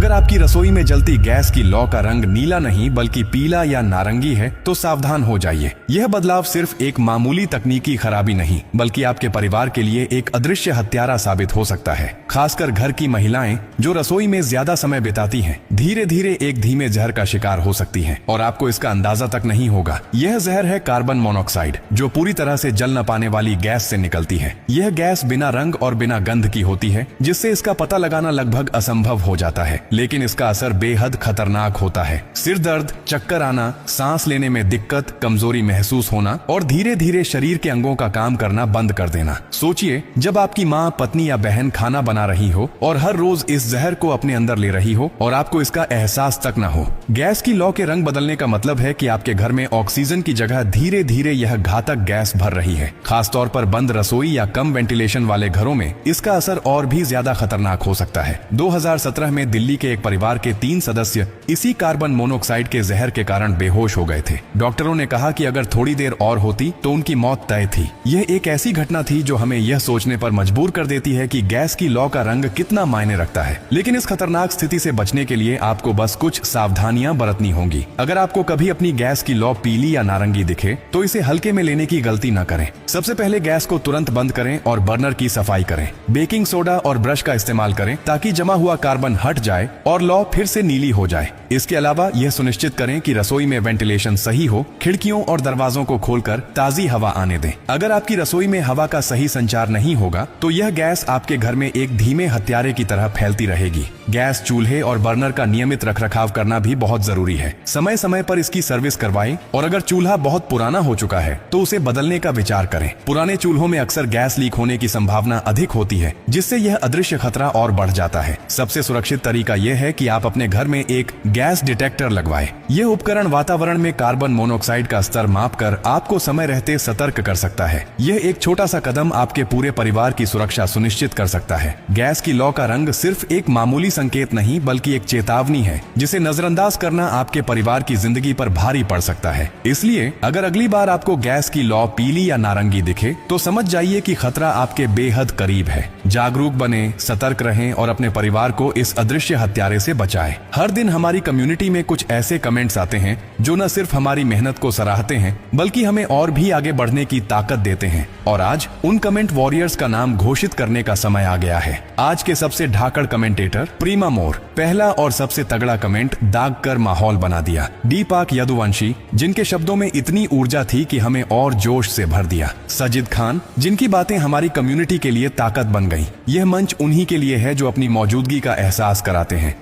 अगर आपकी रसोई में जलती गैस की लौ का रंग नीला नहीं बल्कि पीला या नारंगी है तो सावधान हो जाइए। यह बदलाव सिर्फ एक मामूली तकनीकी खराबी नहीं बल्कि आपके परिवार के लिए एक अदृश्य हत्यारा साबित हो सकता है। खासकर घर की महिलाएं जो रसोई में ज्यादा समय बिताती हैं, धीरे धीरे एक धीमे जहर का शिकार हो सकती हैं और आपको इसका अंदाजा तक नहीं होगा। यह जहर है कार्बन मोनोऑक्साइड, जो पूरी तरह से जल न पाने वाली गैस से निकलती है। यह गैस बिना रंग और बिना गंध की होती है, जिससे इसका पता लगाना लगभग असंभव हो जाता है, लेकिन इसका असर बेहद खतरनाक होता है। सिर दर्द, चक्कर आना, सांस लेने में दिक्कत, कमजोरी महसूस होना और धीरे धीरे शरीर के अंगों का काम करना बंद कर देना। सोचिए, जब आपकी माँ, पत्नी या बहन खाना बना रही हो और हर रोज इस जहर को अपने अंदर ले रही हो और आपको इसका एहसास तक न हो। गैस की लौ के रंग बदलने का मतलब है कि आपके घर में ऑक्सीजन की जगह धीरे धीरे यह घातक गैस भर रही है। खासतौर पर बंद रसोई या कम वेंटिलेशन वाले घरों में इसका असर और भी ज्यादा खतरनाक हो सकता है। 2017 में दिल्ली के एक परिवार के 3 सदस्य इसी कार्बन मोनोऑक्साइड के जहर के कारण बेहोश हो गए थे। डॉक्टरों ने कहा कि अगर थोड़ी देर और होती तो उनकी मौत तय थी। यह एक ऐसी घटना थी जो हमें यह सोचने पर मजबूर कर देती है कि गैस की लौ का रंग कितना मायने रखता है। लेकिन इस खतरनाक स्थिति से बचने के लिए आपको बस कुछ सावधानियां बरतनी होंगी। अगर आपको कभी अपनी गैस की लौ पीली या नारंगी दिखे तो इसे हल्के में लेने की गलती न करें। सबसे पहले गैस को तुरंत बंद करें और बर्नर की सफाई करें। बेकिंग सोडा और ब्रश का इस्तेमाल करें ताकि जमा हुआ कार्बन हट जाए और लौ फिर से नीली हो जाए। इसके अलावा यह सुनिश्चित करें कि रसोई में वेंटिलेशन सही हो, खिड़कियों और दरवाजों को खोलकर ताजी हवा आने दें। अगर आपकी रसोई में हवा का सही संचार नहीं होगा तो यह गैस आपके घर में एक धीमे हत्यारे की तरह फैलती रहेगी। गैस चूल्हे और बर्नर का नियमित रखरखाव करना भी बहुत जरूरी है। समय समय पर इसकी सर्विस करवाएं और अगर चूल्हा बहुत पुराना हो चुका है तो उसे बदलने का विचार करें। पुराने चूल्हों में अक्सर गैस लीक होने की संभावना अधिक होती है, जिससे यह अदृश्य खतरा और बढ़ जाता है। सबसे सुरक्षित तरीका यह है कि आप अपने घर में एक गैस डिटेक्टर लगवाएं। यह उपकरण वातावरण में कार्बन मोनोऑक्साइड का स्तर मापकर आपको समय रहते सतर्क कर सकता है। यह एक छोटा सा कदम आपके पूरे परिवार की सुरक्षा सुनिश्चित कर सकता है। गैस की लौ का रंग सिर्फ एक मामूली संकेत नहीं बल्कि एक चेतावनी है, जिसे नजरअंदाज करना आपके परिवार की जिंदगी पर भारी पड़ सकता है। इसलिए अगर अगली बार आपको गैस की लौ पीली या नारंगी दिखे तो समझ जाइए कि खतरा आपके बेहद करीब है। जागरूक बने, सतर्क रहें और अपने परिवार को इस अदृश्य हत्यारे से बचाएं। हर दिन हमारी कम्युनिटी में कुछ ऐसे कमेंट्स आते हैं जो न सिर्फ हमारी मेहनत को सराहते हैं बल्कि हमें और भी आगे बढ़ने की ताकत देते हैं। और आज उन कमेंट वॉरियर्स का नाम घोषित करने का समय आ गया है। आज के सबसे ढाकड़ कमेंटेटर प्रीमा मोर, पहला और सबसे तगड़ा कमेंट दाग कर माहौल बना दिया। दीपक यदुवंशी, जिनके शब्दों में इतनी ऊर्जा थी कि हमें और जोश से भर दिया। सजिद खान, जिनकी बातें हमारी कम्युनिटी के लिए ताकत बन गई। यह मंच उन्हीं के लिए है जो अपनी मौजूदगी का एहसास कराते हैं।